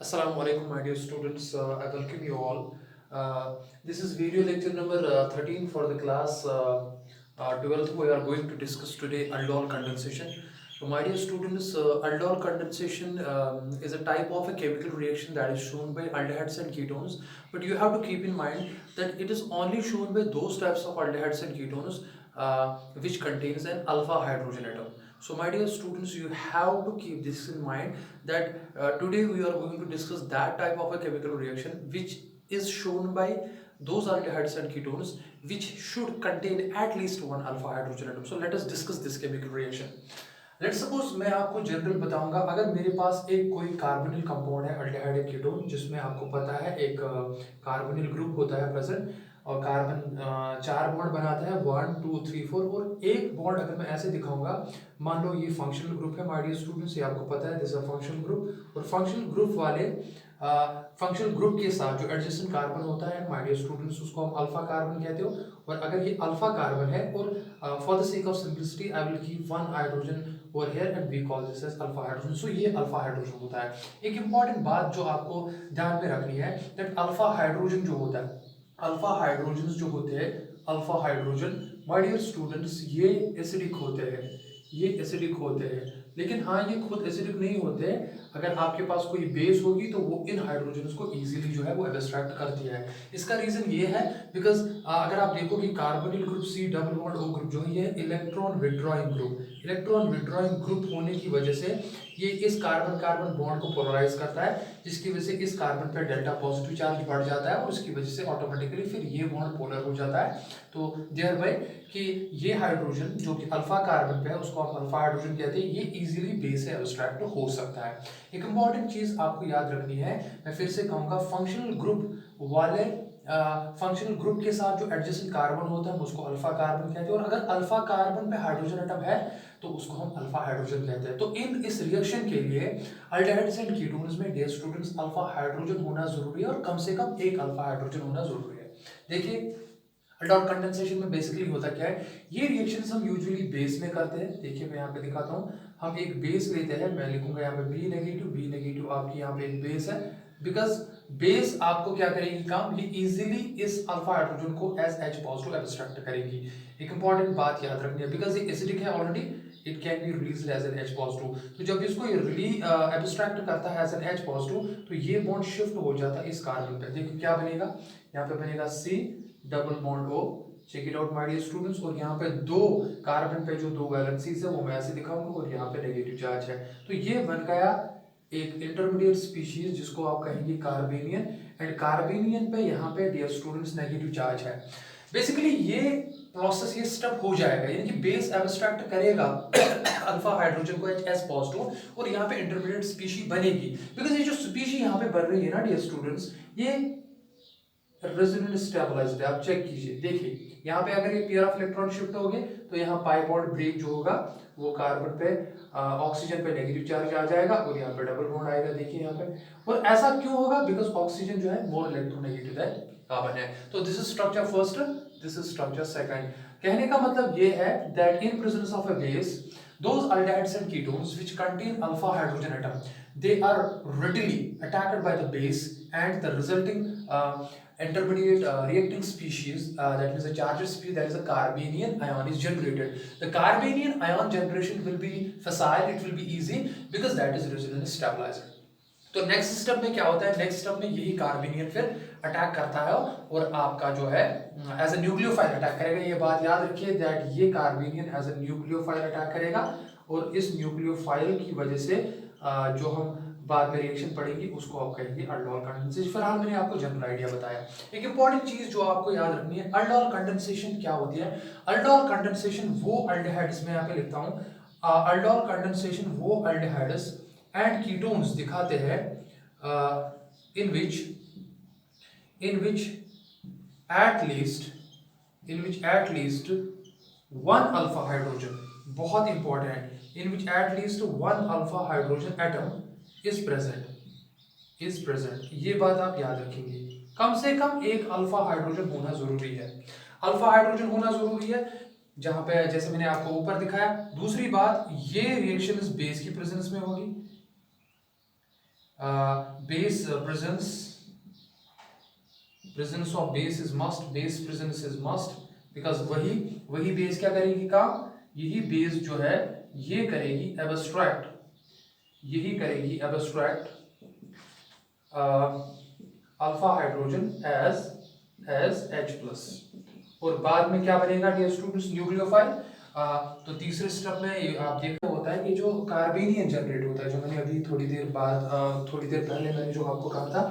Assalamu alaikum, my dear students. I welcome you all. This is video lecture number 13 for the class 12th. We are going to discuss today aldol condensation. So, my dear students, aldol condensation is a type of a chemical reaction that is shown by aldehydes and ketones. But you have to keep in mind that it is only shown by those types of aldehydes and ketones which contains an alpha hydrogen atom. So my dear students, you have to keep this in mind that today we are going to discuss that type of a chemical reaction which is shown by those aldehydes and ketones which should contain at least one alpha hydrogen atom. So let us discuss this chemical reaction. Let's suppose मैं आपको general बताऊंगा, अगर मेरे पास एक कोई carbonyl compound है aldehyde या ketone, जिसमें आपको पता है एक कार्बोनिल ग्रुप होता है प्रेजेंट और कार्बन 4 बॉन्ड बनाता है 1 2 3 4 और एक बॉन्ड अगर मैं ऐसे दिखाऊंगा, मान लो ये फंक्शनल ग्रुप है माय डियर स्टूडेंट्स, ये आपको पता है this is a functional group और फंक्शनल ग्रुप वाले फंक्शनल ग्रुप के साथ जो एडजेसेंट कार्बन होता है माय डियर स्टूडेंट्स, उसको हम अल्फा कार्बन कहते हो। और अगर ये अल्फा कार्बन है और for the sake of simplicity I will keep one hydrogen over here and we call this as alpha hydrogen. So ये अल्फा हाइड्रोजन होता है। एक इंपॉर्टेंट बात जो आपको ध्यान में रखनी है दैट अल्फा हाइड्रोजन जो होता है, अल्फा हाइड्रोजन जो होते हैं, alpha hydrogen my dear students, ये एसिडिक होते हैं, ये एसिडिक होते हैं। लेकिन हाँ, ये खुद एसिडिक नहीं होते। अगर आपके पास कोई बेस होगी तो वो इन हाइड्रोजन्स को इजीली जो है वो एब्स्ट्रैक्ट कर दिया है। इसका रीजन ये है बिकॉज अगर आप देखो कि carbonyl group C double bond O group जो है ये electron withdrawing group, electron withdrawing group होने की वजह से ये इस कार्बन कार्बन बॉन्ड को पोलराइज करता है, जिसकी वजह से इस कार्बन पर डेल्टा पॉजिटिव चार्ज बढ़ जाता है और उसकी वजह से ऑटोमेटिकली फिर ये बॉन्ड पोलर हो जाता है। तो देयर बाय कि ये हाइड्रोजन जो कि अल्फा कार्बन पे है उसको हम अल्फा हाइड्रोजन कहते हैं, ये इजीली बेस से एब्स्ट्रैक्ट हो सकता है। एक इंपॉर्टेंट चीज आपको याद रखनी है, मैं फिर से कहूंगा, फंक्शनल ग्रुप वाले फंक्शनल ग्रुप के साथ जो एडजेसेंट कार्बन होता है उसको अल्फा कार्बन कहते हैं और अगर अल्फा कार्बन पे हाइड्रोजन एटम है तो उसको हम अल्फा हाइड्रोजन कहते हैं। तो इन इस रिएक्शन के लिए अल्डिहाइड्स एंड कीटोन्स में डियर स्टूडेंट्स अल्फा हाइड्रोजन होना जरूरी है और कम से कम एक अल्फा हाइड्रोजन होना जरूरी है। देखिए अल्डोल कंडेंसेशन में बेसिकली होता क्या है, ये रिएक्शंस हम यूजुअली बेस में करते हैं। देखिए मैं यहाँ पे दिखाता हूँ, हम एक बेस लेते हैं, मैं लिखूंगा यहाँ पे बी नेगेटिव आपकी यहाँ पे एक बेस है। बिकॉज बेस आपको क्या करेगी काम, ये इजीली इस अल्फा हाइड्रोजन को एज एच पॉजिटिव एब्स्ट्रैक्ट करेगी। एक इंपॉर्टेंट बात याद रखनी है, बिकॉज ये एसिडिक है already, it can be released as an H positive. तो जब इसको ये एब्स्ट्रैक्ट करता है एज एन एच पॉजिटिव तो ये बॉन्ड शिफ्ट हो जाता है इस कार्बन पे। देखो क्या बनेगा, यहाँ पे बनेगा C double bond O, check it out my dear students. और यहाँ पे दो कार्बन पे जो दो वैलेंसीज है वो मैं ऐसे दिखाऊंगा और यहाँ पे नेगेटिव चार्ज है। तो ये बन गया एक इंटरमीडिएट स्पीशीज जिसको आप कहेंगे कार्बेनियन, एंड कार्बेनियन पे यहाँ पे डियर स्टूडेंट्स नेगेटिव चार्ज है। बेसिकली ये प्रोसेस, ये स्टेप हो जाएगा, यानी कि बेस एब्स्ट्रैक्ट करेगा अल्फा हाइड्रोजन को एच पॉजिटिव और यहाँ पे इंटरमीडिएट स्पीशी बनेगी। बिकॉज ये जो स्पीशी यहाँ पे बन रही है ना डियर स्टूडेंट्स, ये रेजोनेंट स्टेबलाइज्ड है। आप चेक कीजिए, देखिए यहाँ पे अगर ये पेयर ऑफ इलेक्ट्रॉन शिफ्ट हो गए तो यहाँ पाई बॉन्ड ब्रेक जो होगा वो कार्बन पे ऑक्सीजन पे नेगेटिव चार्ज आ जाएगा और यहाँ पे डबल बॉन्ड आएगा। देखिए यहाँ पे, और ऐसा क्यों होगा, बिकॉज ऑक्सीजन जो है मोर इलेक्ट्रोनेगेटिव है कार्बन है। तो this is structure first, this is structure second. कहने का मतलब ये है that in presence of a base those aldehydes and ketones which contain alpha hydrogen atom, they are readily attacked by the base and the resulting intermediate reacting species, that means a charged species, that is a carbanion ion is generated. The carbanion ion generation will be facile, it will be easy because that is resonance stabilizer. तो next step में क्या होता है, next step में यही कार्बेनियन फिर attack करता है और आपका जो है एज ए न्यूक्लियोफाइल अटैक करेगा। ये बात याद रखिए दैट ये कार्बेनियन एज ए न्यूक्लियोफाइल अटैक करेगा और इस न्यूक्लियोफाइल की वजह से जो हम बाद में रिएक्शन पढ़ेंगे उसको आप कहेंगे अल्डोल कंडेंसेशन। फिलहाल मैंने आपको जनरल आइडिया बताया। एक इंपॉर्टेंट चीज जो आपको याद रखनी है, अल्डोल कंडेंसेशन क्या होती है। अल्डोल कंडेंसेशन वो अल्डिहाइड्स में यहाँ पे लिखता हूँ, अल्डोल कंडेंसेशन वो अल्डिहाइड्स एंड कीटोन्स दिखाते हैं in which at least one alpha hydrogen, बहुत important, in which at least one alpha hydrogen atom is present। ये बात आप याद रखेंगे, कम से कम एक अल्फा हाइड्रोजन होना जरूरी है, अल्फा हाइड्रोजन होना जरूरी है जहां पे जैसे मैंने आपको ऊपर दिखाया। दूसरी बात, ये रिएक्शन इस बेस की प्रेजेंस में होगी, base presence of base is must, base presence is must, because वही वही बेस क्या करेगी काम, यही बेस जो है ये करेगी एब्स्ट्रैक्ट, यही करेगी abstract alpha hydrogen as H plus, और बाद में क्या बनेगा डियर स्टूडेंट्स, न्यूक्लियोफाइल। तो तीसरे स्टेप में आप देखना होता है कि जो कार्बेनियन जनरेट होता है, जो मैंने अभी थोड़ी देर पहले मैंने जो आपको कहा था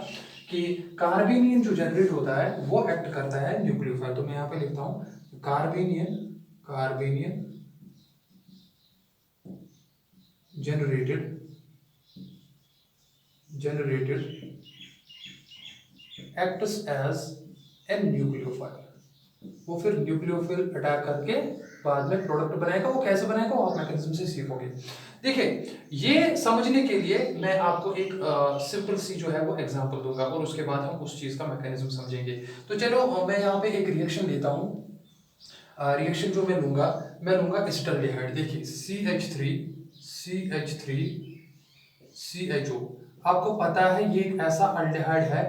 कि कार्बेनियन जो जनरेट होता है वो एक्ट करता है न्यूक्लियोफाइल। तो मैं यहाँ पे लिखता हूँ कार्बेनियन कार्बेनियन generated acts as a nucleophile, वो फिर न्यूक्लियोफिल अटैक करके बाद में प्रोडक्ट बनाएगा। वो कैसे बनाएगा वो आप मैकेनिज्म से सीखोगे। देखिए, ये समझने के लिए मैं आपको एक सिंपल सी जो है वो एग्जांपल दूंगा और उसके बाद हम उस चीज का मैकेनिज्म समझेंगे। तो चलो मैं यहाँ पे एक रिएक्शन लेता हूँ। रिएक्शन जो मैं लूंगा एसिटाल्डिहाइड। देखिए CH3CHO, आपको पता है ये एक ऐसा अल्डिहाइड है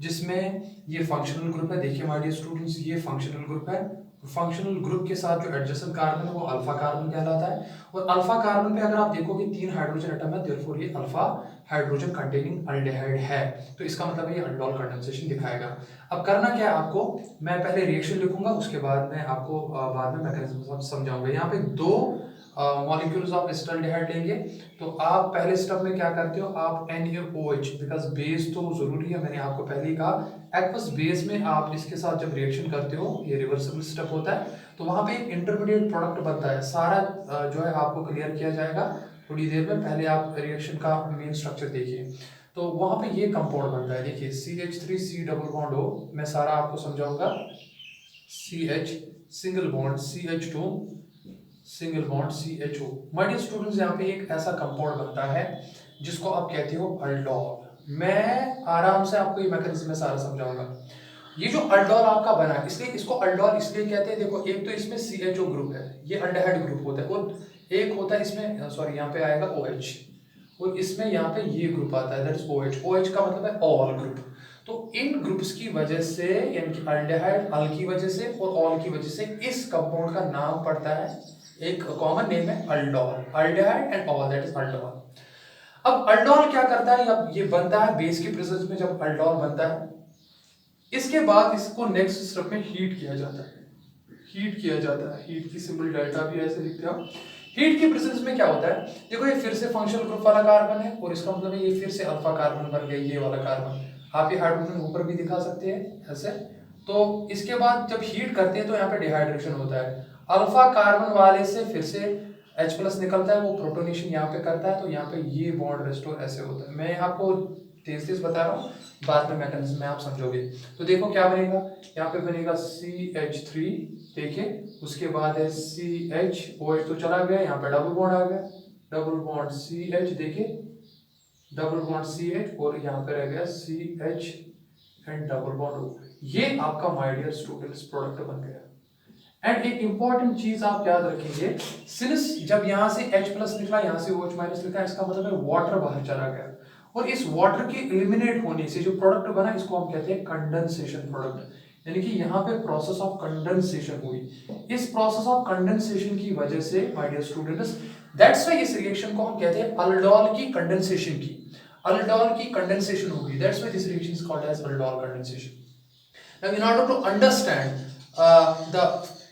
जिसमें ये फंक्शनल ग्रुप है। देखिए माय डियर स्टूडेंट्स, ये फंक्शनल ग्रुप है। फंक्शनल ग्रुप के साथ जो एडजेसेंट कार्बन है वो अल्फा कार्बन कहलाता है, और अल्फा कार्बन पे अगर आप देखोगे 3 हाइड्रोजन एटम है, देयरफॉर ये अल्फा हाइड्रोजन कंटेनिंग अल्डिहाइड है। तो इसका मतलब है ये अल्डोल कंडेंसेशन दिखाएगा। अब करना क्या है आपको, मैं पहले रिएक्शन लिखूंगा, उसके बाद मैं आपको बाद में मैकेनिज्म समझाऊंगा। यहाँ पे 2 मॉलिक्यूल्स ऑफ एसिटाल्डिहाइड लेंगे। तो आप पहले स्टेप में क्या करते हो, आप NaOH, बिकॉज बेस तो जरूरी है, मैंने आपको पहले ही कहा एक्वस बेस में आप इसके साथ जब रिएक्शन करते हो, ये रिवर्सिबल स्टेप होता है, तो वहां पे एक इंटरमीडिएट प्रोडक्ट बनता है। सारा जो है आपको क्लियर किया जाएगा थोड़ी देर में, पहले आप रिएक्शन का मेन स्ट्रक्चर देखिए। तो वहां पे ये कंपाउंड बनता है, देखिए CH3C डबल बॉन्ड O, मैं सारा आपको समझाऊंगा। CH single bond CH2 single bond CHO। My dear students, यहाँ पे एक ऐसा कंपाउंड बनता है जिसको आप कहते हो अल्डोल। मैं आराम से आपको ये मैकेनिज्म में सारा समझाऊंगा। ये जो अल्डोल आपका बना है, इसलिए इसको अल्डोल इसलिए कहते हैं, देखो एक तो इसमें CHO ग्रुप है, ये अल्डिहाइड ग्रुप होता है, और एक होता है इसमें, सॉरी यहाँ पे आएगा OH, और इसमें यहाँ पे ये ग्रुप आता है, दैट इज OH। OH का मतलब है ऑल ग्रुप। तो इन ग्रुप्स की वजह से, यानी कि अल्डिहाइड अल की वजह से और ऑल की वजह से, इस कंपाउंड का नाम पड़ता है, एक कॉमन नेम है aldol, aldehyde and all, that is aldol. अब अल्डोल क्या करता है, अब ये बनता है बेस की प्रेजेंस में, जब अल्डोल बनता है इसके बाद इसको नेक्स्ट स्टेप में हीट किया जाता है। हीट की सिंबल डेल्टा भी ऐसे लिखते हैं। हीट की प्रेजेंस में क्या होता है, देखो ये फिर से फंक्शनल ग्रुप वाला कार्बन है, और इसका मतलब है ये फिर से अल्फा कार्बन बन गया, ये वाला कार्बन। आप ये हाइड्रोजन ऊपर भी दिखा सकते हैं ऐसे। तो इसके बाद जब हीट करते हैं तो यहाँ पे डिहाइड्रेशन होता है, अल्फा कार्बन वाले से फिर से H प्लस निकलता है, वो प्रोटोनेशन यहाँ पे करता है, तो यहाँ पे ये बॉन्ड रेस्टोर ऐसे होता है। मैं आपको तेज बता रहा हूँ, बाद में मैकेनिज्म में आप समझोगे। तो देखो क्या बनेगा, यहाँ पे बनेगा CH3, देखिए उसके बाद है CHOH, तो चला गया, यहाँ पे डबल बॉन्ड आ गया, डबल बॉन्ड CH, देखिए डबल बॉन्ड CH, और यहाँ पे रह गया CH and double bond O। ये आपका माय डियर स्टूडेंट्स प्रोडक्ट बन गया। एंड एक इंपॉर्टेंट चीज आप याद रखेंगे, सिंस जब यहाँ से H प्लस निकला, यहाँ से OH माइनस निकला, इसका मतलब है वाटर बाहर चला गया, और इस वाटर के एलिमिनेट होने से जो प्रोडक्ट बना, इसको हम कहते हैं कंडेंसेशन प्रोडक्ट। यानी कि यहाँ पे प्रोसेस ऑफ कंडेंसेशन हुई। इस प्रोसेस ऑफ कंडेंसेशन की वजह से my dear students, that's why इस रिएक्शन को हम कहते हैं अल्डोल की कंडेंसेशन की, अल्डोल की कंडेंसेशन होगी, that's why this reaction is called as aldol condensation. Now in order to understand the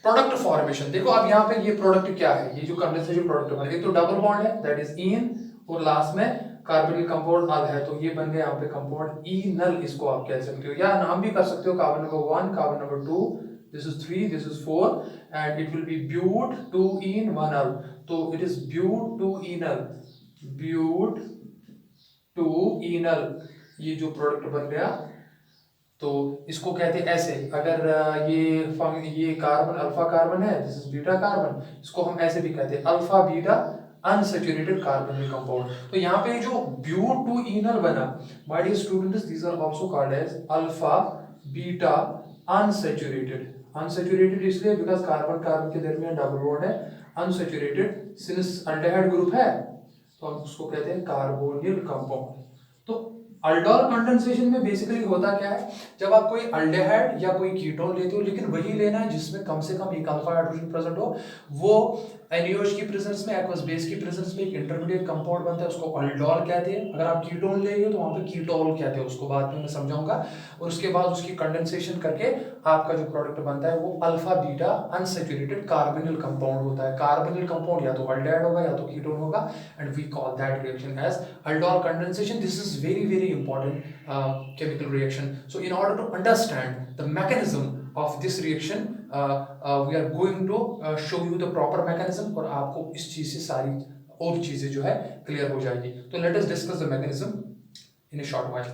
product formation, देखो अब यहाँ पे ये प्रोडक्ट क्या है, ये जो कंडेंसेशन प्रोडक्ट बना, एक तो डबल बॉन्ड है दैट इज ईन, और लास्ट में कार्बनिक कंपाउंड अल है, तो ये बन गया यहाँ पे कंपाउंड ईनल, इसको आप कह सकते हो, या नाम भी कर सकते हो carbon number 1, carbon number 2, this is 3, this is 4, and it will be but 2 en 1 al, तो इट इज ब्यूट 2 ईनल, ब्यूट 2 ईनल, ये जो प्रोडक्ट बन गया। तो इसको कहते हैं ऐसे, अगर ये कार्बन अल्फा कार्बन है, दिस इज बीटा कार्बन, इसको हम ऐसे भी कहते हैं अल्फा बीटा अनसैचुरेटेड कार्बनिक कंपाउंड। तो यहाँ पे जो ब्यूट 2 ईनल बना, my dear students, these are also called as alpha beta unsaturated. Unsaturated इसलिए बिकॉज कार्बन कार्बन के दरमियान डबल बॉन्ड है, अनसैचुरेटेड सिंस अल्डिहाइड ग्रुप है, तो हम उसको कहते हैं कार्बोनिल कंपाउंड। तो अल्डोल कंडेंसेशन में बेसिकली होता क्या है, जब आप कोई अल्डेहाइड या कोई कीटोन लेते हो, लेकिन वही लेना है जिसमें कम से कम एक अल्फा हाइड्रोजन प्रेजेंट हो, वो NaOH की प्रेजेंस में, एक्वस बेस की प्रेजेंस में एक इंटरमीडिएट कंपाउंड बनता है, उसको अल्डोल कहते हैं। अगर आप कीटोन ले हो तो वहां पे कीटोल कहते हैं, उसको बाद में मैं समझाऊंगा। और उसके बाद उसकी कंडेंसेशन करके आपका जो प्रोडक्ट बनता है वो alpha beta unsaturated carbonyl compound होता है। कार्बोनिल कंपाउंड या तो अल्डेहाइड होगा या तो कीटोन होगा, and we call that reaction as aldol condensation. This is very important chemical reaction. So in order to understand the mechanism of this reaction, we are going to show you the proper mechanism, और आपको इस चीज से सारी और चीजें जो है क्लियर हो जाएगी। तो let us discuss the mechanism in a short while.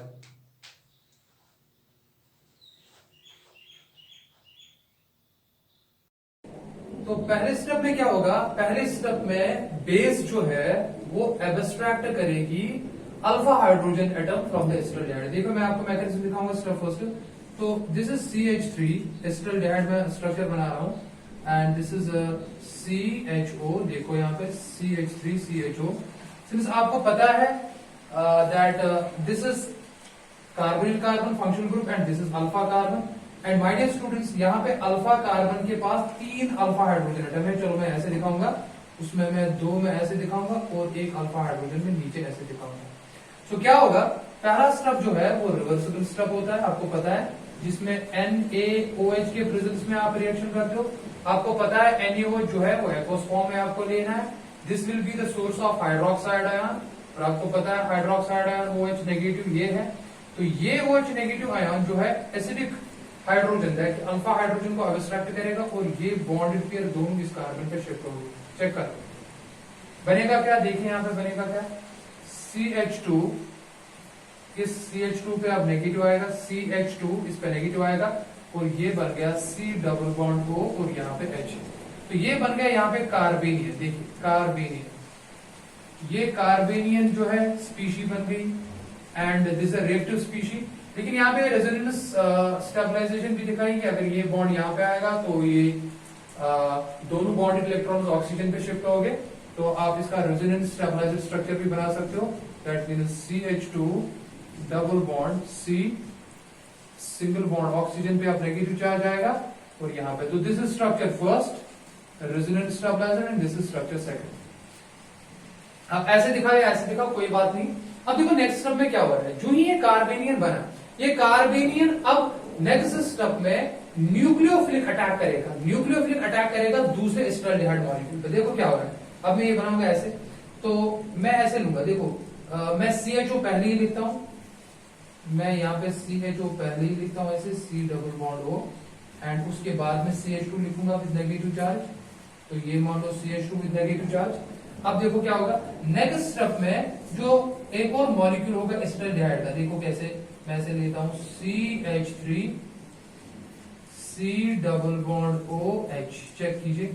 तो पहले स्टेप में क्या होगा, पहले स्टेप में बेस जो है वो एब्स्ट्रैक्ट करेगी alpha hydrogen atom from the acetaldehyde. देखो मैं आपको मैकेनिज्म दिखाऊंगा स्टेप फर्स्ट। तो दिस इज CH3 एसिटाल्डिहाइड में स्ट्रक्चर बना रहा हूं, एंड दिस इज CHO। देखो यहाँ पे CH3 CHO। सिंस आपको पता है that this is carbonyl carbon functional group and this is alpha carbon, and my dear students यहाँ पे अल्फा कार्बन के पास 3 अल्फा हाइड्रोजन एटम है। चलो मैं ऐसे दिखाऊंगा, उसमें मैं 2 में ऐसे दिखाऊंगा और एक अल्फा हाइड्रोजन में नीचे ऐसे दिखाऊंगा। तो क्या होगा, पहला स्टेप जो है वो रिवर्सिबल स्टेप होता है, आपको पता है, जिसमें NaOH के प्रेजेंस में आप रिएक्शन करते हो। आपको पता है NaOH जो है वो एक्वस फॉर्म में आपको लेना है। This will be the source of hydroxide ion, और आपको पता है हाइड्रोक्साइड आयन OH नेगेटिव ये है। तो ये OH नेगेटिव आयन जो है acidic hydrogen that alpha hydrogen को एब्स्ट्रैक्ट करेगा, और ये बॉन्डेड पेयर दोनों इस कार्बन पे शिफ्ट होंगे। चेक कर, बनेगा क्या, देखिए यहाँ पे बनेगा क्या, CH2, इस CH2 पे अब नेगेटिव आएगा, CH2 इस पे नेगेटिव आएगा, और ये बन गया C डबल बॉन्ड O और यहाँ पे H। तो ये बन गया यहाँ पे कार्बेनियन। देखिए कार्बेनियन, ये कार्बेनियन जो है स्पीशी बन गई, and this is reactive species. लेकिन यहाँ पे रेजोनेंस स्टेबलाइजेशन भी दिखाई कि अगर ये बॉन्ड यहाँ पे आएगा तो ये दोनों बॉन्ड इलेक्ट्रॉन्स ऑक्सीजन पे शिफ्ट होंगे। तो आप इसका रेजोनेंस स्टेबलाइजर स्ट्रक्चर भी बना सकते हो, that means CH2 double bond C single bond oxygen पे आप नेगेटिव चार्ज आएगा, और यहाँ पे तो this is structure first resonance stabiliser, and this is structure second. अब ऐसे दिखाओ ऐसे दिखाओ कोई बात नहीं। अब देखो नेक्स्ट स्टेप में क्या हो रहा है, जो ही ये कार्बेनियन बना, ये कार्बेनियन अब नेक्स्ट स्टेप में न्यूक्लियोफिलिक अटैक करेगा, न्यूक्लियोफिलिक अटैक करेगा दूसरे एसिटाल्डिहाइड मॉलिक्यूल पे। देखो क्या हो रहा है, अब मैं ये बनाऊंगा ऐसे, तो मैं ऐसे लूंगा, देखो मैं CHO पहले ही लिखता हूं, मैं यहाँ पे CHO पहले ही लिखता हूं ऐसे, C double bond O, and उसके बाद में CH2 लिखूंगा विद नेगेटिव चार्ज। तो ये मान लो CH2 विद नेगेटिव चार्ज। अब देखो क्या होगा, नेक्स्ट स्टेप में जो एक और मॉलिक्यूल होगा एसिटाल्डिहाइड का, देखो कैसे, मैं ऐसे लेता हूं CH3 C double bond OH। Check कीजिए,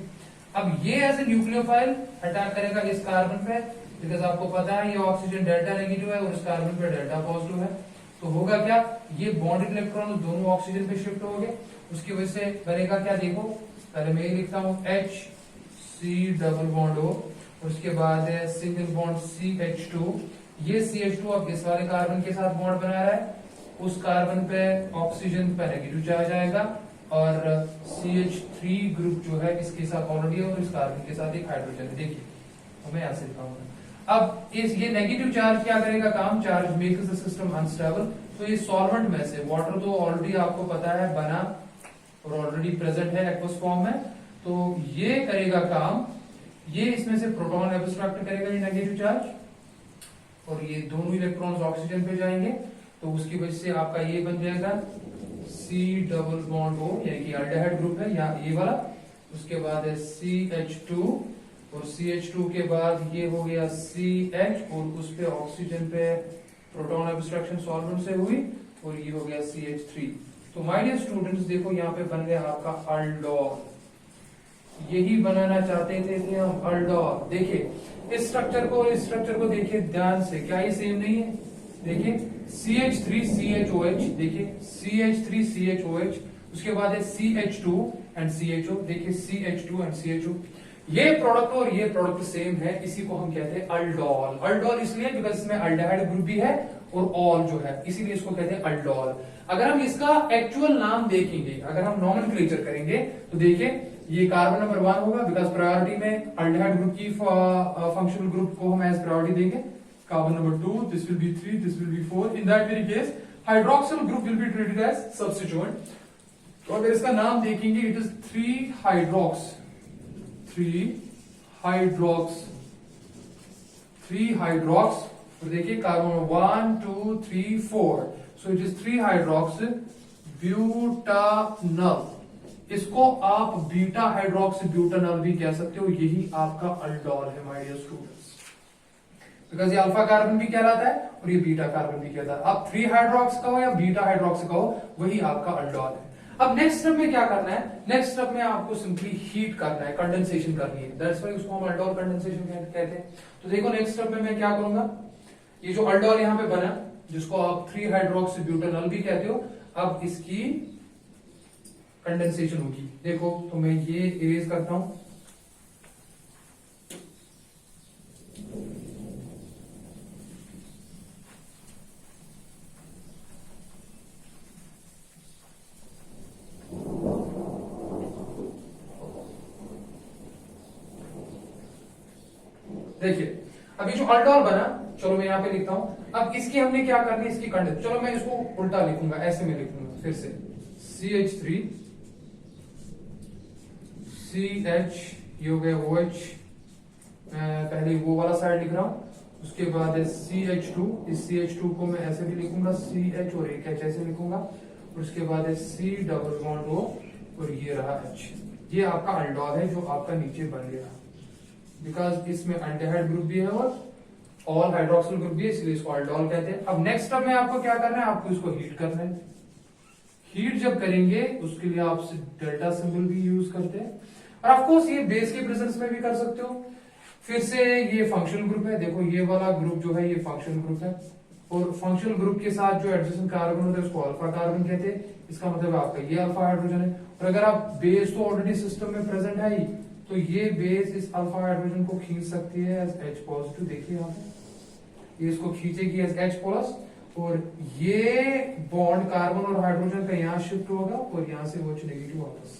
अब ये ऐसे न्यूक्लियोफाइल अटैक करेगा इस कार्बन पे, बिकॉज आपको पता है ये ऑक्सीजन डेल्टा नेगेटिव है और इस कार्बन पे डेल्टा पॉजिटिव है। तो होगा क्या, ये बॉन्डेड इलेक्ट्रॉन दोनों ऑक्सीजन पे शिफ्ट हो गए, उसकी वजह से बनेगा क्या, देखो पहले मैं ये लिखता हूं H C double bond O, और उसके बाद है सिंगल बॉन्ड CH2। ये CH2 अब इस वाले कार्बन के साथ बॉन्ड बना रहा है, उस कार्बन पे ऑक्सीजन पे नेगेटिव चार्ज आएगा, और CH3 ग्रुप जो है इसके साथ ऑलरेडी है, और इस कार्बन के साथ एक हाइड्रोजन है। देखिए तो मैं यहां से दिखाऊंगा। अब ये नेगेटिव चार्ज क्या करेगा काम, charge makes the system unstable. तो ये सॉल्वेंट में से वाटर तो ऑलरेडी आपको पता है बना और ऑलरेडी प्रेजेंट है एक्वस फॉर्म में, तो ये करेगा काम, ये इसमें से प्रोटॉन एब्स्ट्रैक्ट करेगा ये नेगेटिव चार्ज, और ये दोनों इलेक्ट्रॉन्स ऑक्सीजन पे जाएंगे, तो उसकी वजह से आपका ये बन जाएगा C डबल बॉन्ड O, यानी कि अल्डेहाइड ग्रुप है या ये वाला। उसके बाद है CH2, और CH2 के बाद ये हो गया CH, और उस पे ऑक्सीजन पे प्रोटॉन एब्स्ट्रैक्शन सॉल्वेंट से हुई, और ये हो गया CH3। तो माय डियर स्टूडेंट्स देखो यहाँ पे बन गया आपका अल्डोल, यही बनाना चाहते थे हम, अल्डोल। देखिए इस स्ट्रक्चर को और इस स्ट्रक्चर को देखिए ध्यान से, क्या ये सेम नहीं है, देखिए CH3CHOH, देखिए CH3CHOH, उसके बाद है CH2 एंड CHO, देखिए CH2 एंड CHO, ये प्रोडक्ट और ये प्रोडक्ट सेम है, इसी को हम कहते हैं अल्डोल। अल्डोल इसलिए बिकॉज इसमें अल्डेहाइड ग्रुप भी है और ऑल जो है, इसीलिए इसको कहते हैं अल्डोल। अगर हम इसका एक्चुअल नाम देखेंगे, अगर हम नॉमेनक्लेचर करेंगे तो देखिए ये कार्बन नंबर 1 होगा, बिकॉज प्रायोरिटी में अल्डिहाइड ग्रुप की फंक्शनल ग्रुप को हम एज प्रायोरिटी देंगे। Carbon number 2, this will be 3, this will be 4। In that very case hydroxyl group will be treated as substituent. तो अगर इसका नाम देखेंगे, इट इज 3 हाइड्रोक्स 3 हाइड्रोक्स। तो देखिए carbon 1 2 3 4, so it is 3 हाइड्रोक्स butanal. इसको आप बीटा हाइड्रोक्सी ब्यूटानल भी कह सकते हो, यही आपका अल्डोल है माय डियर स्टूडेंट्स, बिकॉज ये अल्फा कार्बन भी कहलाता है और ये बीटा कार्बन भी कहलाता है। आप 3 हाइड्रोक्स कहो या बीटा हाइड्रोक्स कहो, वही आपका अल्डोल है। अब नेक्स्ट स्टेप में क्या करना है? नेक्स्ट स्टेप में आपको सिंपली हीट करना है, कंडेंसेशन करनी है, दैट्स व्हाई उसको हम अल्डोल कंडेंसेशन कहते हैं। तो देखो नेक्स्ट स्टेप में मैं क्या करूंगा, ये जो अल्डोल यहां पे बना, जिसको आप 3 हाइड्रोक्सी ब्यूटानल भी कहते हो, अब इसकी कंडेंसेशन होगी। देखो तो मैं ये इरेज करता हूं, देखिए अभी जो अल्डोल बना, चलो मैं यहां पे लिखता हूं। अब इसकी हमने क्या करनी है, इसकी कंडेंस, चलो मैं इसको उल्टा लिखूंगा, ऐसे में लिखूंगा फिर से, CH3 CH, ये हो गया OH, मैं पहले वो वाला साइड लिख रहा हूं, उसके बाद है CH2, इस CH2 को मैं ऐसे भी लिखूंगा CH और एक H ऐसे लिखूंगा, और उसके बाद है C डबल बॉन्ड O और ये रहा H। ये आपका अल्डोल है जो आपका नीचे बन गया, बिकॉज इसमें अल्डिहाइड ग्रुप भी है और ऑल हाइड्रोक्सिल ग्रुप भी है, इसलिए इसको अल्डोल कहते हैं। अब नेक्स्ट स्टेप में आपको क्या करना है, आपको इसको हीट करना है। हीट जब करेंगे उसके लिए आप डेल्टा सिंबल भी यूज करते हैं, और ऑफ कोर्स ये बेस के प्रेजेंस में भी कर सकते हो। फिर से ये फंक्शनल ग्रुप है, देखो ये वाला ग्रुप जो है ये फंक्शनल ग्रुप है, और फंक्शनल ग्रुप के साथ जो एडजेसेंट कार्बन होता है उसको अल्फा कार्बन कहते हैं। इसका मतलब आपका ये अल्फा हाइड्रोजन है, और अगर आप बेस तो ऑलरेडी सिस्टम में प्रेजेंट है ही, तो ये बेस इस अल्फा हाइड्रोजन को खींच सकती है एज H पॉजिटिव। देखिए यहाँ पे ये इसको खींचेगी एज H प्लस, और ये बॉन्ड कार्बन और हाइड्रोजन का यहाँ शिफ्ट होगा और यहाँ से OH नेगेटिव वापस।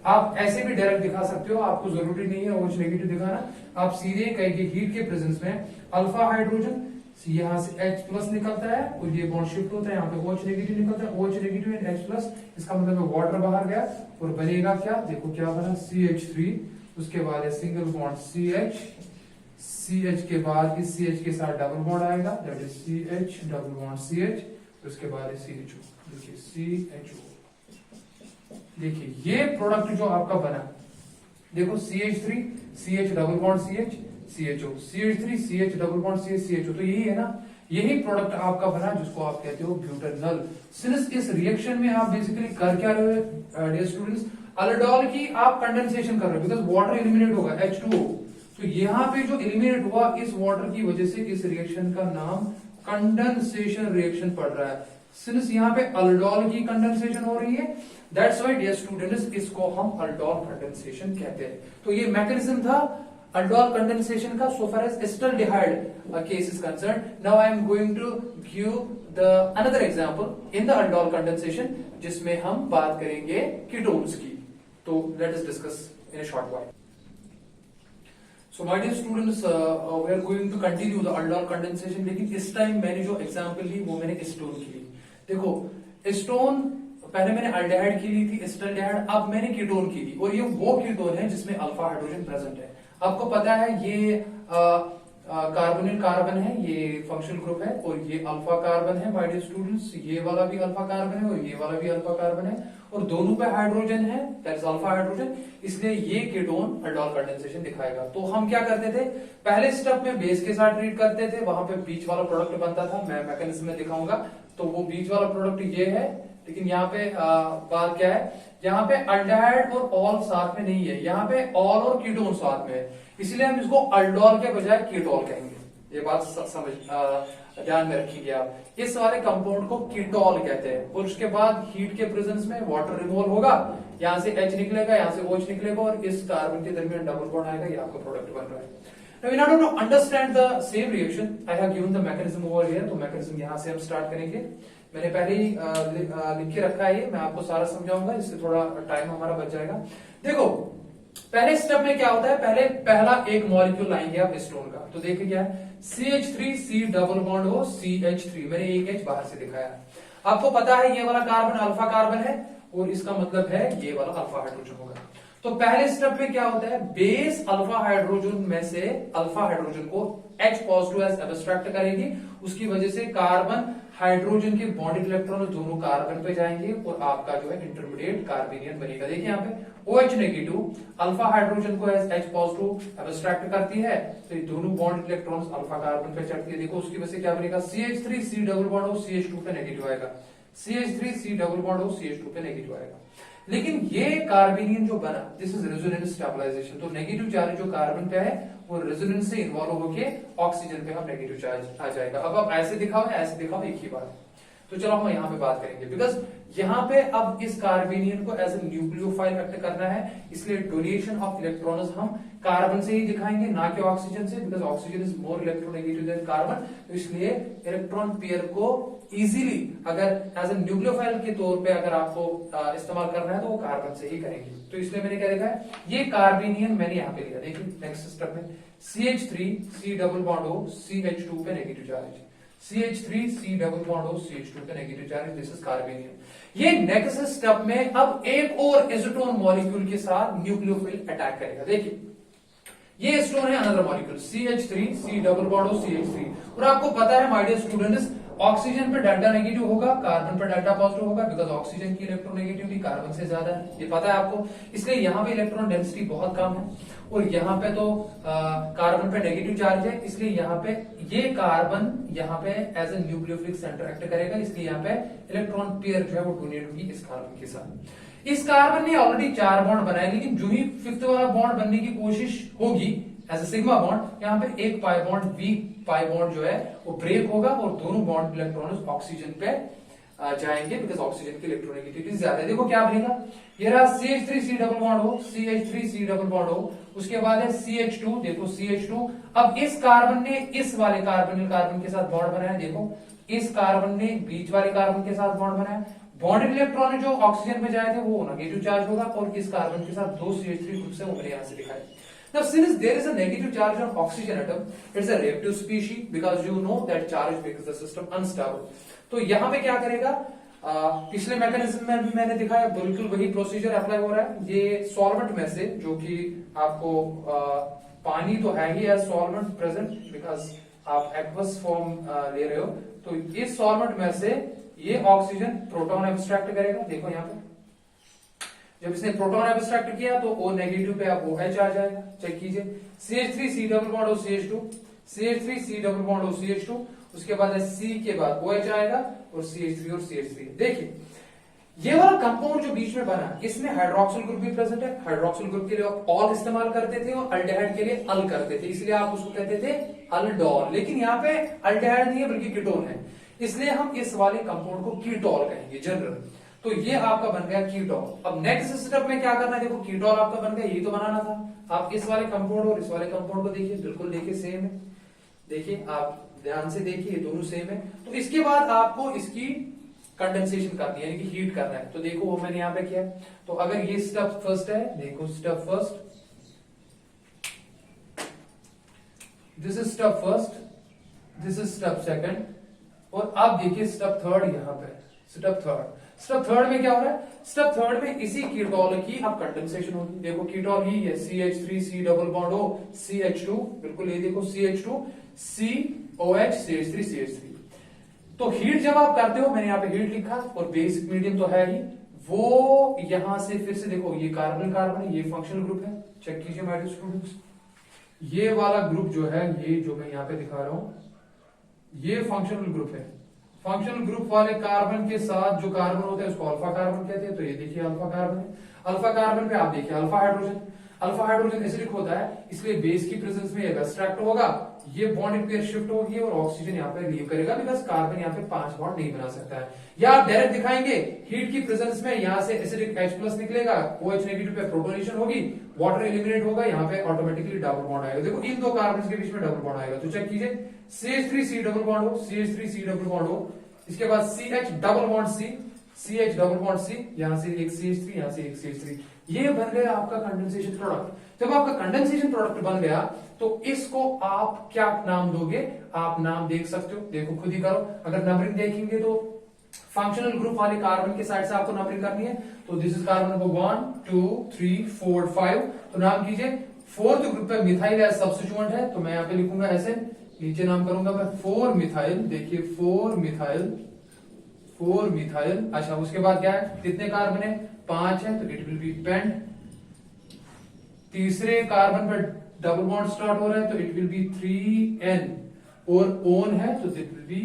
आप ऐसे भी डायरेक्ट दिखा सकते हो, आपको जरूरी नहीं है OH नेगेटिव दिखाना, आप सीधे कहेंगे हीट के प्रेजेंस में अल्फा हाइड्रोजन यहाँ से H प्लस निकलता है और ये बॉन्ड शिफ्ट होता है, यहाँ पे OH नेगेटिव निकलता है, OH negative and H plus, इसका मतलब वाटर बाहर गया और बनेगा क्या, देखो क्या बना, CH3, उसके बाद है सिंगल बॉन्ड CH के बाद इस CH के साथ डबल बॉन्ड आएगा, that is CH double bond CH, उसके बाद है CHO, देखिए CHO। देखिए ये प्रोडक्ट जो आपका बना, देखो CH3 CH double bond CH CHO, CH3 CH double bond CH CHO, तो यही है ना, यही प्रोडक्ट आपका बना जिसको आप कहते हो ब्यूटेनॉल। सिंस इस रिएक्शन में आप बेसिकली कर क्या रहे हो डियर स्टूडेंट्स, अल्डोल की आप कंडेंसेशन कर रहे हो, बिकॉज वाटर एलिमिनेट होगा H2O, तो यहाँ पे जो एलिमिनेट हुआ इस वाटर की वजह से इस रिएक्शन का नाम कंडेंसेशन रिएक्शन पड़ रहा है। सिंस यहाँ पे अल्डोल की कंडेंसेशन हो रही है, दैट्स व्हाई डियर स्टूडेंट्स इसको हम अल्डोल कंडेंसेशन कहते हैं। तो ये मैकेनिज्म था अल्डोल कंडेंसेशन का so far as acetaldehyde case is concerned. Now I am going to give the another example in the aldol condensation जिसमें हम बात करेंगे कीटोन्स की। तो let us discuss in a short while. So my dear students, we are going to continue the aldol condensation, लेकिन इस time मैंने जो एग्जाम्पल ली वो मैंने एस्टोन की ली। देखो एस्टोन पहले मैंने अल्डिहाइड की ली थी एसिटाल्डिहाइड, अब मैंने कीटोन की ली, और ये वो कीटोन है जिसमें अल्फा हाइड्रोजन प्रेजेंट है। आपको पता है ये कार्बोनिल कार्बन है, ये फंक्शनल ग्रुप है, और ये अल्फा कार्बन है माय डियर स्टूडेंट्स, ये वाला भी अल्फा कार्बन है और ये वाला भी अल्फा कार्बन है, और दोनों पे हाइड्रोजन है, दैट इज अल्फा हाइड्रोजन, इसलिए ये कीटोन अल्डोल कंडेंसेशन दिखाएगा। तो हम क्या करते थे, पहले स्टेप में बेस के साथ ट्रीट करते थे, वहां पे बीच वाला प्रोडक्ट बनता था, मैं मैकेनिज्म में दिखाऊंगा। तो वो बीच वाला प्रोडक्ट ये है, लेकिन यहाँ पे बात क्या है, यहाँ पे अल्डिहाइड और ऑल साथ में नहीं है, यहाँ पे ऑल और कीटोन साथ में है, इसलिए हम इसको अल्डोल के बजाय कीटोल कहेंगे। ये बात समझ ध्यान में रखिए आप, इस वाले कंपाउंड को कीटोल कहते हैं। और उसके बाद हीट के प्रेजेंस में वाटर रिमूवल होगा, यहाँ से H निकलेगा, यहाँ से OH निकलेगा, और इस कार्बन के दरमियान डबल बॉन्ड आएगा, ये आपका प्रोडक्ट बन रहा है। Now in order to understand the same reaction, I have given the mechanism over here. तो mechanism यहाँ से हम start करेंगे. मैंने पहले ही लिख के रखा है ये, मैं आपको सारा समझाऊंगा, इससे थोड़ा टाइम हमारा बच जाएगा. देखो पहले स्टेप में क्या होता है, पहला एक मॉलिक्यूल लाएंगे आप स्टोन का. तो देखिए क्या है, CH3C डबल बॉन्ड हो CH3, मैंने एक H बाहर से दिखाया. आपको पता है ये वाला कार्बन अल्फा कार्बन है और इसका मतलब है ये वाला अल्फा हाइड्रोजन होगा. तो पहले स्टेप में क्या होता है, बेस अल्फा हाइड्रोजन में से अल्फा हाइड्रोजन को H पॉजिटिव एज एब्स्ट्रैक्ट करेगी. उसकी वजह से कार्बन हाइड्रोजन के बॉन्डेड इलेक्ट्रॉन दोनों कार्बन पे जाएंगे और आपका जो है इंटरमीडिएट कार्बेनियन बनेगा. देखिए यहाँ पे OH नेगेटिव अल्फा हाइड्रोजन को एज H पॉजिटिव एब्स्ट्रैक्ट करती है, तो ये दोनों बॉन्ड इलेक्ट्रॉन्स अल्फा कार्बन पे चढ़ती है. देखो उसकी वजह से क्या बनेगा, CH3C डबल बॉन्ड हो CH2 पे नेगेटिव आएगा. CH3C डबल बॉन्ड हो CH2 पे नेगेटिव आएगा. लेकिन ये कार्बेनियन जो बना, दिस इज रेजोनेंस स्टेबलाइजेशन. तो नेगेटिव चार्ज जो कार्बन पे है वो रेजोनेंस से इन्वॉल्व होके ऑक्सीजन पे हम नेगेटिव चार्ज आ जाएगा. अब आप ऐसे दिखाओ ऐसे दिखाओ, एक ही बात है. तो चलो हम यहाँ पे बात करेंगे, बिकॉज यहाँ पे अब इस कार्बेनियन को एज ए न्यूक्लियोफाइल एक्ट करना है, इसलिए डोनेशन ऑफ इलेक्ट्रॉन्स हम कार्बन से ही दिखाएंगे, ना कि ऑक्सीजन से, because oxygen is more electronegative than carbon. तो इसलिए इलेक्ट्रॉन पेयर को इजीली अगर एज ए न्यूक्लियोफाइल के तौर पे अगर आपको इस्तेमाल करना है तो वो कार्बन से ही करेंगे. तो इसलिए मैंने क्या देखा है, ये कार्बेनियन मैंने यहाँ पे लिया. देखिए नेक्स्ट स्टेप में CH3C डबल बॉन्ड हो CH2 पे negative charge, CH3C double bond हो CH2 पे नेगेटिव चार्ज, दिस इज कार्बेनियन. ये नेक्स्ट स्टेप में अब एक और एसीटोन मॉलिक्यूल के साथ न्यूक्लियोफाइल अटैक करेगा. देखिए ये एसीटोन है another molecule CH3C double bond हो CH3, और आपको पता है माय डियर स्टूडेंट्स, ऑक्सीजन पे डेल्टा नेगेटिव होगा, कार्बन पे डेल्टा पॉजिटिव होगा, बिकॉज ऑक्सीजन की इलेक्ट्रोनेगेटिविटी कार्बन से ज्यादा है, ये पता है आपको. इसलिए यहाँ पे इलेक्ट्रॉन डेंसिटी बहुत कम है और यहाँ पे तो कार्बन पे नेगेटिव चार्ज है, इसलिए यहाँ पे ये कार्बन यहाँ पे as a nucleophilic centre act करेगा. इसलिए यहाँ पे इलेक्ट्रॉन पेयर जो है वो डोनेट होगी इस कार्बन के साथ. इस कार्बन ने ऑलरेडी 4 बॉन्ड बनाए, लेकिन जो ही 5th वाला बॉन्ड बनने की कोशिश होगी एज ए सिग्मा बॉन्ड, यहाँ पे एक pi bond, week pi bond जो है वो ब्रेक होगा और दोनों बॉन्ड इलेक्ट्रॉन्स ऑक्सीजन पे जाएंगे, बिकॉज ऑक्सीजन की इलेक्ट्रोनेगेटिविटी ज्यादा है. देखो क्या बनेगा, ये रहा CH3C डबल बॉन्ड हो CH3C डबल बॉन्ड हो, उसके बाद है CH2, देखो CH2. अब इस कार्बन ने इस वाले कार्बन के साथ बॉन्ड बनाया. देखो इस कार्बन ने बीच वाले कार्बन के साथ बॉन्ड बनाया. बॉन्डेड इलेक्ट्रॉन जो ऑक्सीजन में जाए थे वो नेगेटिव चार्ज होगा और इस कार्बन के साथ 2 CH3 ग्रुप से वो मैंने यहां से दिखाया. Now, since there is a negative charge on oxygen atom, it's a reactive species because you know that charge makes the system unstable. तो यहाँ पे क्या करेगा, पिछले मैकेनिज्म में भी मैंने दिखाया, बिल्कुल वही प्रोसीजर अप्लाई हो रहा है. ये सॉल्वेंट में से, जो कि आपको पानी तो है ही एज सॉल्वेंट प्रेजेंट, बिकॉज आप एक्वस फॉर्म ले रहे हो, तो इस सॉल्वेंट में से ये ऑक्सीजन प्रोटॉन एब्स्ट्रैक्ट करेगा. देखो यहाँ पे जब इसने प्रोटॉन एब्स्ट्रैक्ट किया तो O नेगेटिव पे अब OH आ जाएगा. चेक कीजिए, CH3C डबल बॉन्ड हो CH2, CH3C डबल बॉन्ड हो CH2, उसके बाद C के बाद OH आएगा और CH3 और CH3. देखिए ये वाला कंपाउंड जो बीच में बना, इसमें हाइड्रोक्सिल ग्रुप भी प्रेजेंट है. हाइड्रोक्सिल ग्रुप के लिए ऑल इस्तेमाल करते थे और अल्डेहाइड के लिए अल करते थे, इसलिए आप उसको कहते थे अल्डोल. लेकिन यहाँ पे अल्डेहाइड नहीं है बल्कि कीटोन है, इसलिए हम इस वाले कंपाउंड को कीटोल कहेंगे जनरल. तो ये आपका बन गया कीटोल. अब नेक्स्ट स्टेप में क्या करना है, देखो कीटोल आपका बन गया, यही तो बनाना था. आप इस वाले कंपाउंड और इस वाले कंपाउंड को देखिए, बिल्कुल देखिए सेम है. देखिए आप ध्यान से देखिए, दोनों सेम है. तो इसके बाद आपको इसकी कंडेंसेशन करनी है, यानी कि हीट करना है. तो देखो वो मैंने यहाँ पे किया. तो अगर ये स्टेप फर्स्ट है, देखो step first, this is step first, this is step second, और अब देखिए स्टेप थर्ड. यहाँ पे स्टेप थर्ड में क्या हो रहा है, स्टेप थर्ड में इसी कीटोल की अब कंडेंसेशन होगी. देखो कीटोल ही है CH3C डबल बॉन्ड हो CH2, बिल्कुल ये देखो CH2 COH CH3 CH3. तो हीट जब आप करते हो, मैंने यहाँ पे हीट लिखा और बेसिक मीडियम तो है ही, वो यहां से फिर से देखो ये कार्बन कार्बन है, ये फंक्शनल ग्रुप है. चेक कीजिए माय डियर स्टूडेंट्स, ये वाला ग्रुप जो है, ये जो मैं यहाँ पे दिखा रहा हूं, ये फंक्शनल ग्रुप है. फंक्शनल ग्रुप वाले कार्बन के साथ जो कार्बन होता है उसको अल्फा कार्बन कहते हैं. तो ये देखिए अल्फा कार्बन है. अल्फा कार्बन पे आप देखिए अल्फा हाइड्रोजन एसिडिक होता है, इसलिए बेस की प्रेजेंस में एब्स्ट्रैक्ट होगा ये बॉन्डेड पेयर शिफ्ट होगी और ऑक्सीजन यहाँ पे लीव करेगा, बिकॉज कार्बन यहाँ पे 5 बॉन्ड नहीं बना सकता है। या आप डायरेक्ट दिखाएंगे, हीट की प्रेजेंस में यहाँ से एसिडिक H+ निकलेगा, OH नेगेटिव पे प्रोटोनेशन होगी, वाटर एलिमिनेट होगा, यहाँ पे ऑटोमेटिकली डबल बॉन्ड आएगा। देखो इन दो कार्बन के बीच में डबल बॉन्ड आएगा, तो चेक कीजिए, CH3C डबल बॉन्ड हो, CH3C डबल बॉन्ड हो, इसके बाद CH double bond C, CH double bond C, यहाँ से एक CH3, यहाँ से एक CH3, ये बन गया आपका कंडेंसेशन प्रोडक्ट। जब आपका कंडेंसेशन प्रोडक्ट बन गया तो इसको आप क्या नाम दोगे? आप नाम देख सकते हो, देखो खुद ही करो। अगर नंबरिंग देखेंगे तो फंक्शनल ग्रुप वाले कार्बन के साइड से आपको नंबरिंग करनी है, तो दिस इज कार्बन नंबर 1 2 3 4 5, तो नाम कीजिए। फोर्थ ग्रुप पे मिथाइल एज सब्स्टिट्यूएंट है, तो मैं यहाँ पे लिखूंगा ऐसे, नीचे नाम करूंगा मैं 4 मिथाइल, देखिए 4 मिथाइल। अच्छा, उसके बाद क्या है, कितने कार्बन है? 5 है, तो इट विल बी पेंट। तीसरे कार्बन पर डबल बॉन्ड स्टार्ट हो रहा है, तो इट विल बी 3N, और ओन है तो इट विल बी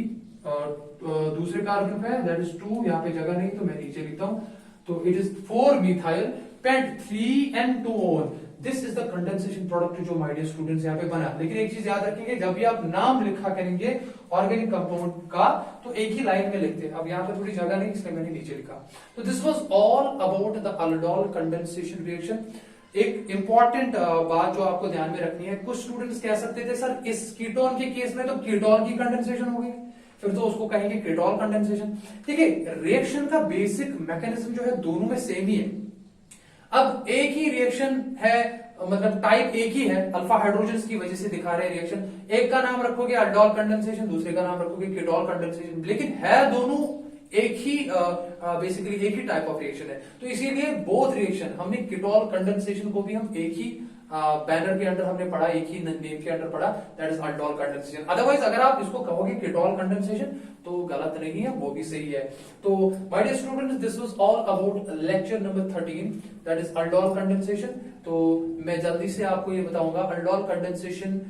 दूसरे कार्बन पे दैट इज 2, यहाँ पे जगह नहीं तो मैं नीचे लिखता हूं, तो it is 4 methyl paint 3N2ON। This is the condensation product जो माय डियर स्टूडेंट्स यहाँ पे बना। लेकिन एक चीज याद रखेंगे, जब भी आप नाम लिखा करेंगे ऑर्गेनिक कंपाउंड का, तो एक ही लाइन में लिखते हैं। अब यहाँ पे थोड़ी जगह नहीं, इसलिए मैंने नीचे लिखा। तो this was all about the aldol condensation reaction. एक इंपॉर्टेंट बात जो आपको ध्यान में रखनी है, कुछ स्टूडेंट्स कह सकते थे सर इस कीटोन के केस में तो कीटोन की कंडेंसेशन हो गई, फिर तो उसको कहेंगे कीटोल कंडेंसेशन। देखिए, रिएक्शन का बेसिक मैकेनिज्म जो है दोनों में सेम ही है। अब एक ही रिएक्शन है, मतलब टाइप एक ही है, अल्फा हाइड्रोजन्स की वजह से दिखा रहे हैं रिएक्शन। एक का नाम रखोगे अल्डोल कंडेंसेशन, दूसरे का नाम रखोगे कीटोल कंडेंसेशन, लेकिन है दोनों एक ही बेसिकली एक ही टाइप ऑफ रिएक्शन है। तो इसीलिए बोथ रिएक्शन, हमने कीटोल कंडेंसेशन को भी हम एक ही बैनर के अंडर हमने पढ़ा, एक ही नेम के अंडर पढ़ा, that is aldol condensation. Otherwise अगर आप इसको कहोगे कीटोल कंडेंसेशन तो गलत नहीं है, वो भी सही है। तो my dear students, this was all about lecture number 13, that is aldol condensation. तो मैं जल्दी से आपको ये बताऊंगा, अल्डोल कंडेंसेशन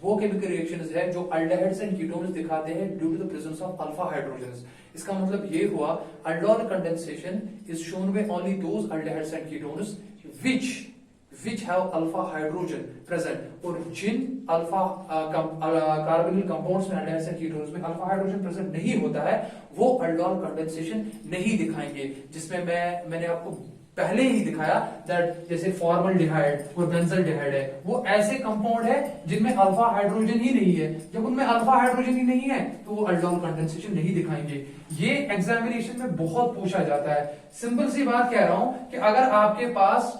वो केमिकल रिएक्शंस है जो अल्डेहाइड्स एंड कीटोन्स दिखाते हैं due to the presence of alpha hydrogens. इसका मतलब ये हुआ, aldol condensation is shown by only those aldehydes and ketones which have alpha hydrogen present, और जिन अल्फा कार्बोनिल कंपाउंड्स में अल्डेहाइड्स एंड कीटोन्स में अल्फा हाइड्रोजन प्रेजेंट नहीं होता है, वो अल्डोल कंडेंसेशन नहीं दिखाएंगे। जिसमें मैंने आपको पहले ही दिखाया दैट जैसे फॉर्मल्डिहाइड और बेंजल्डिहाइड है, वो ऐसे कंपाउंड है जिनमें अल्फा हाइड्रोजन ही नहीं है। जब उनमें अल्फा हाइड्रोजन ही नहीं है तो वो अल्डोल कंडेंसेशन नहीं दिखाएंगे। ये एग्जामिनेशन में बहुत पूछा जाता है। सिंपल सी बात कह रहा हूं कि अगर आपके पास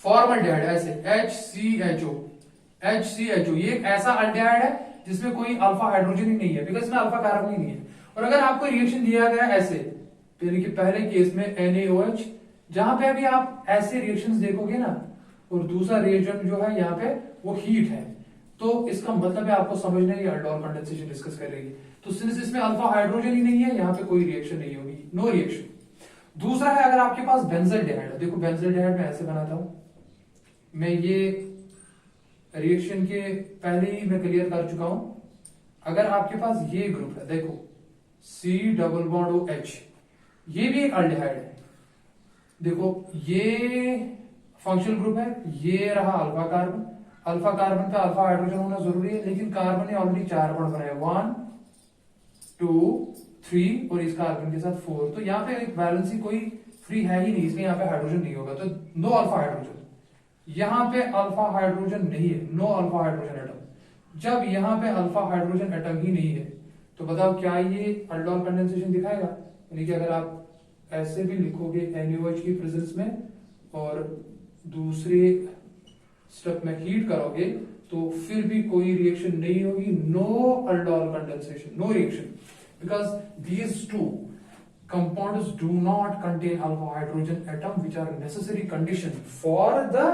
फॉर्मल्डिहाइड ऐसे HCHO, ये एक ऐसा अल्डिहाइड है जिसमें कोई अल्फा हाइड्रोजन ही नहीं है, बिकॉज इसमें अल्फा कार्बन ही नहीं है। और अगर आपको रिएक्शन दिया गया ऐसे, पहले केस में NaOH, जहां पे अभी आप ऐसे रिएक्शंस देखोगे ना, और दूसरा रिएजेंट जो है यहाँ पे वो हीट है, तो इसका मतलब है आपको समझना है ये अल्डोल कंडेंसेशन डिस्कस कर रही है। तो सिंस इसमें अल्फा हाइड्रोजन ही नहीं है, यहाँ पे कोई रिएक्शन नहीं होगी, नो रिएक्शन। दूसरा है, अगर आपके पास बेंजल्डिहाइड है, देखो बेंजल्डिहाइड में ऐसे बनाता हूं मैं, ये रिएक्शन के पहले ही मैं क्लियर कर चुका हूं। अगर आपके पास ये ग्रुप है, देखो C डबल बॉन्ड OH, ये भी एक अल्डिहाइड है। देखो ये फंक्शनल ग्रुप है, ये रहा अल्फा कार्बन पे अल्फा हाइड्रोजन होना जरूरी है, लेकिन कार्बन ने ऑलरेडी 4 बॉन्ड बनाए, 1 2 3, और इस कार्बन के साथ 4, तो यहाँ पे एक वैलेंसी कोई फ्री है ही नहीं, इसलिए यहाँ पे हाइड्रोजन नहीं होगा, तो नो अल्फा हाइड्रोजन। यहां पे अल्फा हाइड्रोजन नहीं है, नो अल्फा हाइड्रोजन एटम। जब यहां पे अल्फा हाइड्रोजन एटम ही नहीं है, तो बताओ क्या ये अल्डोल कंडेंसेशन दिखाएगा? यानी कि अगर आप ऐसे भी लिखोगे NaOH की प्रेजेंस में और दूसरे स्टेप में हीट करोगे, तो फिर भी कोई रिएक्शन नहीं होगी, no aldol condensation, no reaction, because these two compounds do not contain alpha hydrogen atom, which are necessary condition for the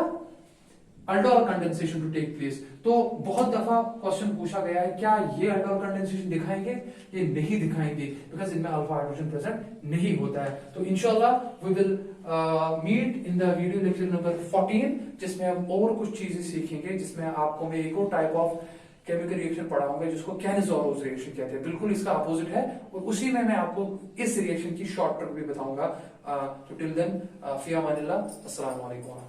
aldol condensation to take place. तो बहुत दफा क्वेश्चन पूछा गया है, क्या ये अल्डोल कंडेंसेशन दिखाएंगे? ये नहीं दिखाएंगे, बिकॉज इनमें अल्फा हाइड्रोजन प्रेजेंट नहीं होता है। तो इंशाल्लाह we will meet in the video lecture number 14, जिसमें हम और कुछ चीजें सीखेंगे, जिसमें आपको मैं एक और टाइप ऑफ केमिकल रिएक्शन पढ़ाऊंगा जिसको कैनिज़ोरोस रिएक्शन कहते हैं, बिल्कुल इसका अपोजिट है, और उसी में मैं आपको इस रिएक्शन की शॉर्ट ट्रिक भी बताऊंगा। तो टिल देन, फी अमानिल्लाह, अस्सलाम वालेकुम।